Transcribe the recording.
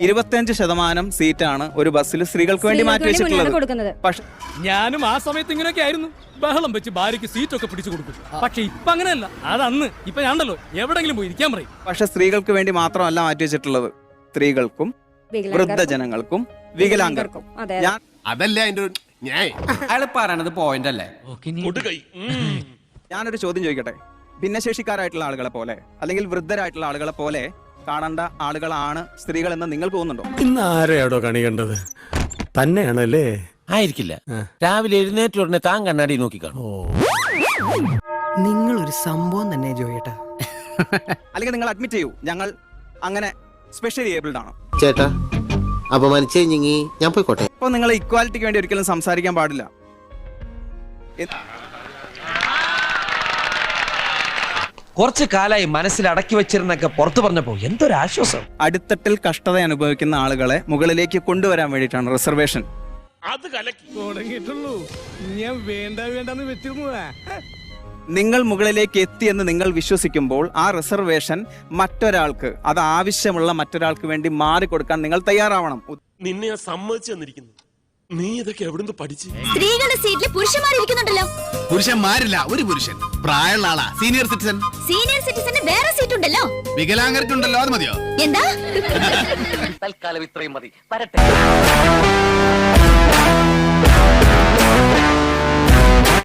25% സീറ്റാണ് ഒരു ബസ്സിൽ സ്ത്രീകൾക്ക് വേണ്ടി മാറ്റി വെച്ചിട്ടുള്ളത്. പക്ഷെ ഞാനും ആ സമയത്ത് ഇങ്ങനെയൊക്കെ ആയിരുന്നു. ബഹളം വെച്ച് ഭാര്യയ്ക്ക് സീറ്റൊക്കെ പിടിച്ചു കൊടുക്കും. പക്ഷെ ഇപ്പൊ അങ്ങനെയല്ല. അതന്ന്. ഇപ്പൊ ഞാണ്ടല്ലോ എവിടെങ്കിലും പോയി ഇരിക്കാൻ പറയും. പക്ഷെ സ്ത്രീകൾക്ക് വേണ്ടി മാത്രമല്ല മാറ്റി വെച്ചിട്ടുള്ളത്, സ്ത്രീകൾക്കും വൃദ്ധജനങ്ങൾക്കും വികലാംഗർക്കും. അതല്ല അയാൾ പറയണത് പോയിന്റ് അല്ലേ? ഞാനൊരു ചോദ്യം ചോദിക്കട്ടെ. ഭിന്നശേഷിക്കാരായിട്ടുള്ള ആളുകളെ പോലെ അല്ലെങ്കിൽ വൃദ്ധരായിട്ടുള്ള ആളുകളെ പോലെ കാണേണ്ട ആളുകളാണ് സ്ത്രീകൾ എന്ന് നിങ്ങൾ തോന്നുന്നുണ്ടോ? ഇന്ന് ആരെയാടോ കണി കണ്ടത്? തന്നെയാണല്ലേ? ആയിരിക്കില്ല. രാവിലെ എഴുന്നേറ്റ് ഉടനെ താൻ കണ്ണാടി നോക്കി കാണും. നിങ്ങളൊരു സംഭവം തന്നെ ജോയേട്ടാ. അല്ലെങ്കിൽ നിങ്ങൾ അഡ്മിറ്റ് ചെയ്യൂ, ഞങ്ങൾ അങ്ങനെ സ്പെഷ്യലി ഏബിൾഡ് ആണ്. ചേട്ടാ അപമാനിച്ചേ ഞാൻ പോയിക്കോട്ടെ. അപ്പോൾ നിങ്ങൾ ഇക്വാലിറ്റിക്ക് വേണ്ടി ഒരിക്കലും സംസാരിക്കാൻ പാടില്ല. കുറച്ചു കാലായി മനസ്സിൽ അടക്കി വെച്ചിരുന്നൊക്കെ പുറത്തു പറഞ്ഞപ്പോ എന്തൊരു ആശ്വാസം. അടിത്തട്ടിൽ കഷ്ടത അനുഭവിക്കുന്ന ആളുകളെ മുകളിലേക്ക് കൊണ്ടുവരാൻ വേണ്ടിയിട്ടാണ് റിസർവേഷൻ. അത് കലക്കി തുടങ്ങിയിട്ടുള്ളൂ. ഞാൻ വേണ്ടെന്ന് വെച്ചിരുന്നതാ. നിങ്ങൾ മുകളിലേക്ക് എത്തിയെന്ന് നിങ്ങൾ വിശ്വസിക്കുമ്പോൾ ആ റിസർവേഷൻ മറ്റൊരാൾക്ക്, അത് ആവശ്യമുള്ള മറ്റൊരാൾക്ക് വേണ്ടി മാറിക്കൊടുക്കാൻ നിങ്ങൾ തയ്യാറാവണം. നിന്നെ ഞാൻ സമ്മതിച്ചു തന്നിരിക്കുന്നു. നീ ഇതൊക്കെ എവിടുന്ന് പഠിച്ചു? സ്ത്രീകളുടെ സീറ്റിൽ പുരുഷന്മാരിരിക്കുന്നുണ്ടല്ലോ. പുരുഷന്മാരില്ല, ഒരു പുരുഷൻ. പ്രായമുള്ള ആളാ, സീനിയർ സിറ്റിസൺ. സീനിയർ സിറ്റിസന് വേറെ സീറ്റ് ഉണ്ടല്ലോ. വികലാംഗർക്കുണ്ടല്ലോ, അത് മതിയോ? എന്താ? തൽക്കാലം ഇത്രയും മതി. വരട്ടെ.